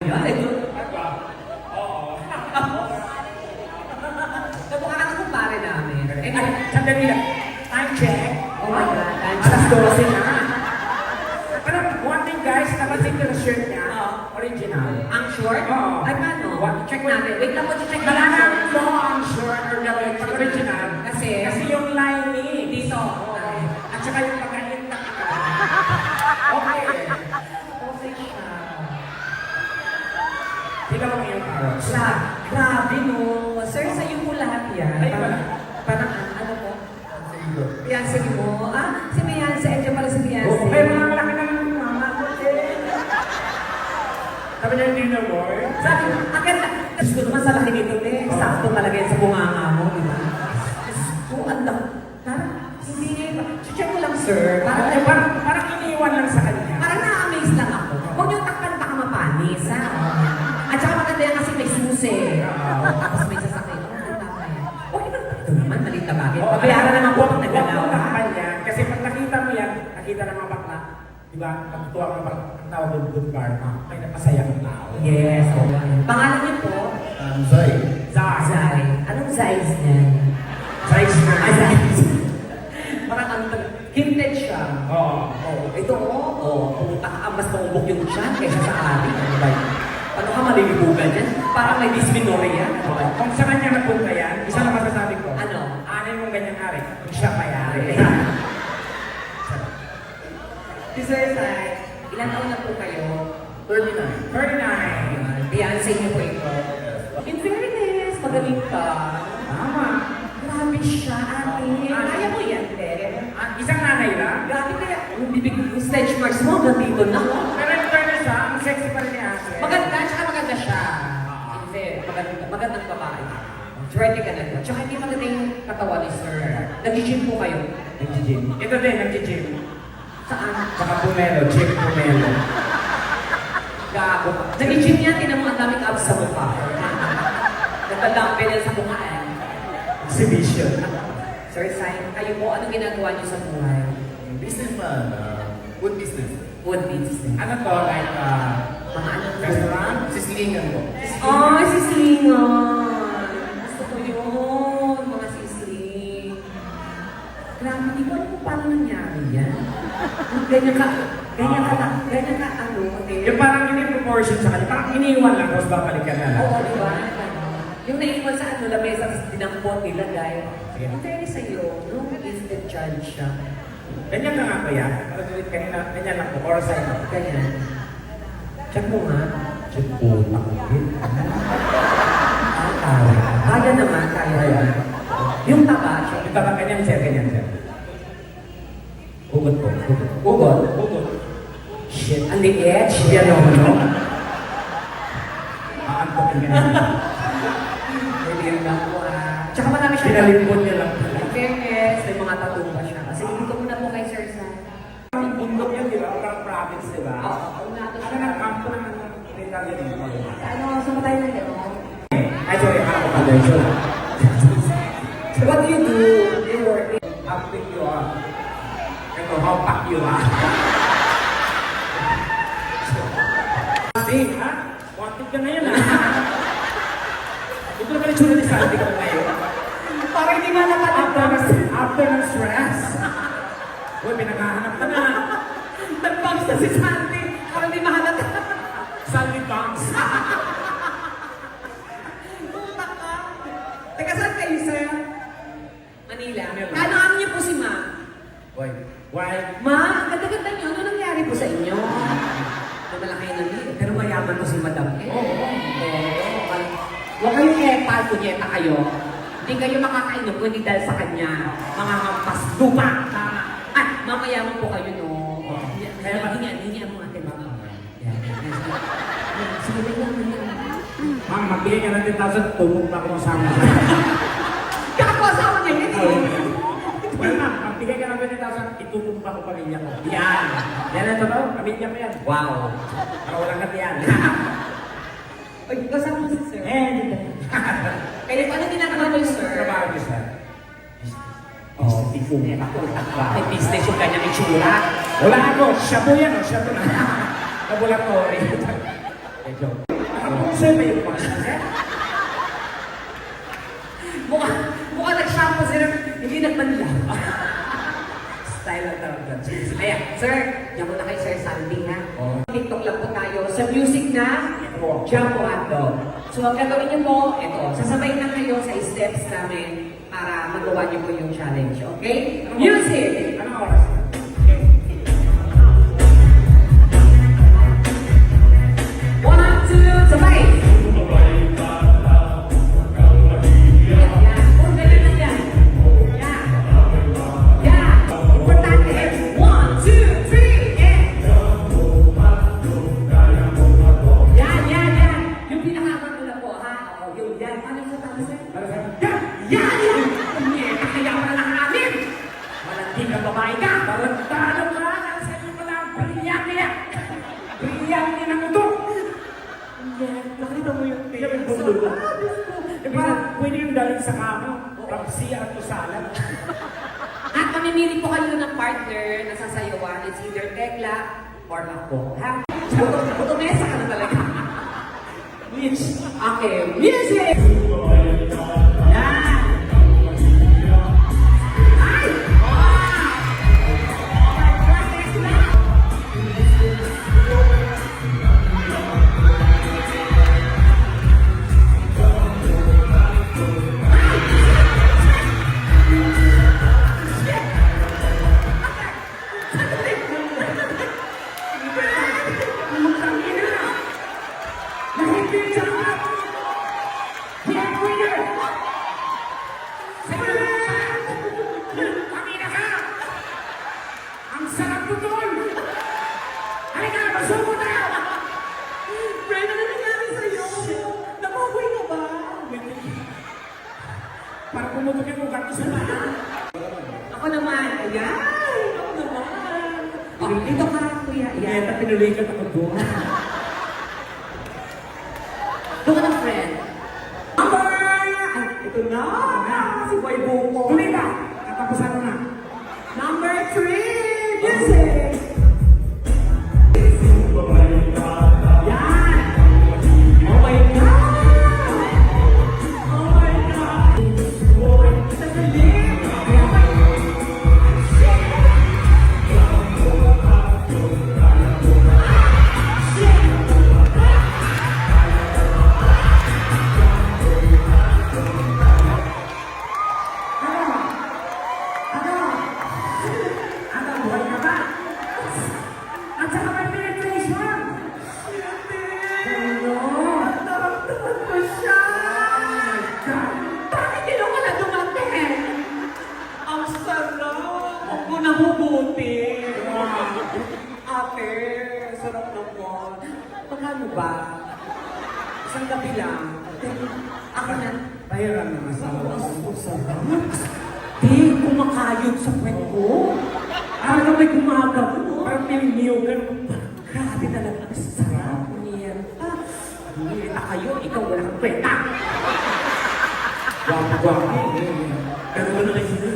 yan. Oo. Kamukha ka kumpare namin. Eh, sandali lang. Time check. Oh my God. Alas 12 na. Pero one thing guys, napansin ko na shirt niya. Original. Ang short? Oo. Ay, paano? Check natin. Wait lang po, check Malaman natin. mo ang short or the original. Kasi yung lining. Dito. At saka yung pagkain na okay. Okay siya. Tingnan mo yung carrots. Grabe no. Sir, sa'yo po lahat yan. Ay, wala. Parang ano po? Beyonce mo. Si Beyonce. Andiyan pala si Beyonce. Oo, kaya mga malaki na ng mama ko eh. Sabi niya hindi na boy. Sabi mo, ang ganda. Diyos ko naman sa laki nito, eh. Sakto talaga yan sa bunganga mo, di ba? Diyos ko, ang laki. Parang, hindi ba? Check mo lang, sir. Parang iniwan lang sa kanya. Parang na-amaze lang ako. Huwag niyong takpan baka mapanis, ha? At saka maganda yan kasi may susi. Tapos may sasakyan. Ang ganda pa yan. Huwag niyo ito naman, maliit na bagay. Pabayaran naman po kung nagalaw. Huwag takpan yan. Kasi pag nakita mo yan, nakita ng mga bakla. Diba? Pagtuwa mo ang tawag ng good karma. May napasaya kong tao. Yes, okay. Pangalan niyo po? Zay. Zai. Anong size niya? Size na. Size. Parang ano, hinted siya. Oo. Ito, puta ka, mas maubok yung tiyan kaysa sa amin. Ano ka malilibugan yan? Parang may dysmenorrhea. Kung sa kanya napunta yan, isa lang masasabi ko. Ano? Anay mong ganyang ari. Kung siya payari. Si Sir Sai, ilan taon na po kayo? 39. 39. Beyonce niyo po ito. In fairness, magaling ka. Tama. Grabe siya, ate. Kaya mo yan, te. Isang nanay lang. Grabe kaya, yung bibig, yung stretch marks mo, ganito na. Pero in fairness ha, ang sexy pa rin ni Ate. Maganda, tsaka maganda siya. Hindi, magandang babae. Swerte ka na. Tsaka hindi maganda yung katawan ni Sir. Nag-gym po kayo. Nag-gym. Ito din, nag-gym. Saan? Saka pumelo, gym pumelo. Gago. Nag-gym yan, tinan mo ang daming abs sa mukha. Nagtadampi na sa mukha eh. Exhibition. Sir Sai, kayo po, anong ginagawa niyo sa buhay? Businessman. Good business. Food business. Ano to, like, Mga ano? restaurant? Sislingan po. Oh, sislingan. Gusto ko yun, mga sisling. Grabe, hindi ko alam kung paano nangyari yan. Ganyan ka, ano, Yung parang hindi proportion sa kanya, parang iniwan lang, tapos babalikan na lang. Oo, di ba? Yung naiwan sa ano, lamesa, tapos dinampot nila, guys. Ang fairness sa'yo, no? Instant charge siya. Ganyan ka nga ba yan? Kanina, ganyan lang po, or sa ino. Ganyan. Check mo nga. Check po, nakapit. Kaya naman, kaya. Yung taba, check. Ito ka ganyan, sir, ganyan, sir. Ugot po. Ugod. Ugot. Shit, ang liit. Shit, ano? Aantokin ka na. Hindi rin ako, Tsaka marami siya. Pinalimpon niya lang. In fairness, may mga tattoo pa siya. Kasi dito muna po kay Sir Sai. Ang bundok yan, di ba? Parang province, di ba? Oo, nato Ano siya. na, kampo naman ng Italia dito. Ano, sumatay na gano'n? Ay, sorry, ako pa doon. What do you do? You work in... How big you are? Ito, how pack you are? Sandy, ha? Wanted ka ngayon, ha? Ito naman yung tsura ni Sandy ko ngayon. Parang hindi nga After ng stress. Uy, pinaghahanap ka na. Nag-bounce na si Sandy. Parang di mahalata. Sandy Banks. Utak ka. Teka, saan kayo, Sir? Manila. Manila. Kano niyo po si Ma? Why? Why? Ma, ang ganda-ganda niyo. Ano nangyari po sa inyo? Namalaki na niyo. Pero mayaman po si Madam. Oo. Huwag kayong epal, kunyeta kayo. Hindi kayo makakainom kung hindi dahil sa kanya. Mga hampas lupa. At mamayaman po kayo, no? Kaya hingi mo ate, mama. Sige, hingi. Ma'am, magbigay ka ng 10,000, tumog na ako ng sama. Kakasawa niya yun, eh. Well, ma'am, magbigay ka ng 20,000, itutulong pa ko pamilya ko. Yan! Yan ang totoo, pamilya ko yan. Wow. Para walang katiyan. Ay, kasama mo si Sir. Hindi. Kaya paano ginagawa mo yung Sir? Trabaho niyo, sir. Oh, tifong yan ako. May business yung kanyang itsura. Wala ako, siya po yan, siya po na. Laboratory. Joke. Nakapuso ba yung mga sir? Mukha nag-shampoo sir, hindi nagmanla. Style lang talaga. Ayan, sir, yan muna kay Sir Sandy, ha? TikTok lang po tayo sa music na Jumbo Hotdog. So, ang gagawin niyo po, ito, sasabay na kayo sa steps namin para magawa niyo po yung challenge, okay? Music! Anong oras? One, two, sabay! Yan. Oh, ganun lang yan. Yan. Yan. Importante. One, two, three, and... Yan, yan, yan. Yung pinakaman ko na po, ha? O, yung yan. Ano yung tama sa'yo? Yan! Yan, yan! Punyeta, kaya wala na namin! Malandi ka, babae ka! Tarantado ka! Nasa iyo pala ang brilliant! Brilliant ng utok! Nakita mo yung Kaya yung bundo. Diba, pwede yung daling sa kama. Rapsi at usalan. At mamimili po kayo ng partner na sasayawan. It's either Tekla or ako. Ha? Butomesa ka na talaga. Mitch. Okay, music! Yan! Ay! Wow! Oh my God, Tekla! Ang sarap ko doon! Halika, masuko na! Bray, ano nangyari sa'yo? Nababoy ka ba? Para pumutok yung ugat ko sa lahat. Ako naman. Ayan! Ako naman. Oh, dito ka, kuya. Kaya Ayan. na pinuloy ka ng buhay. Doon ka ng friend. Number! Ay, ito na. Si Boy Buko. Tuloy ka! Katapusan mo na. Number 3! Music! Yan! Oh my God! Oh my God! Sa galing! Ano, buhay ka ba? At saka may penetration! Ano? Naramdaman ko siya! Bakit hindi ka na dumating? Ang sarap! Huwag mo na hubuti! Ate, sarap naman. Magkano ba? Isang gabi lang. Ako na. Bayaran ng asawa. Ang sarap. Di, kumakayod sa kwet ko. Parang may gumagano. Parang pininiyo ka. Grabe talaga. Ang sarap. Niyan. Nilita kayo. Ikaw wala kang kwenta. Guwapo. Ganun ka na kayo sila.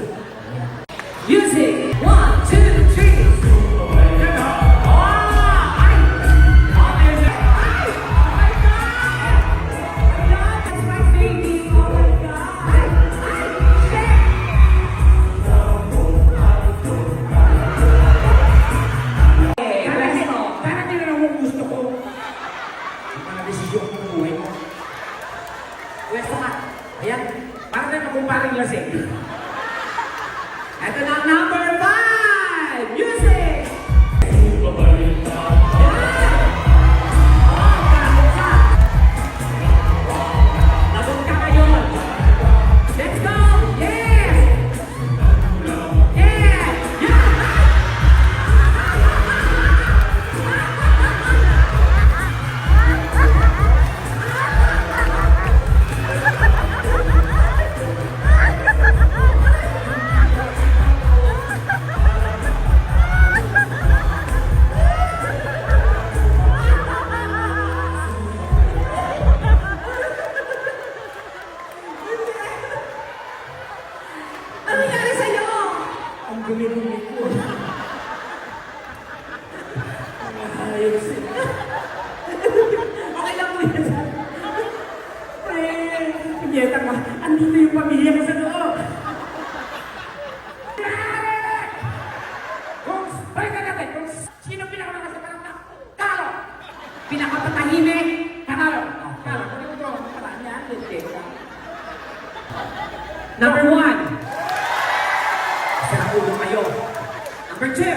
Music! 1, 2, 3! Parang hindi na lang gusto ko. Ang mga desisyon ko ng buhay mo. Pwesto ka. Ayan, parang na makumparing lasing. Ito na ang number 5! Music! Labog ka ngayon! Let's go! Yes! Yeah! Yeah! Nandito yung pamilya ko sa loob. Kung, balikan natin, kung sino pinakamalakas sa palakpak? Talo! Pinakapatahimik. Talo! Talo, kung ito, paraan niya, hindi. Number 1. Sa ulo kayo. Number 2. 3. 4.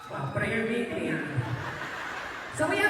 5. Wow, prayer meeting. So we have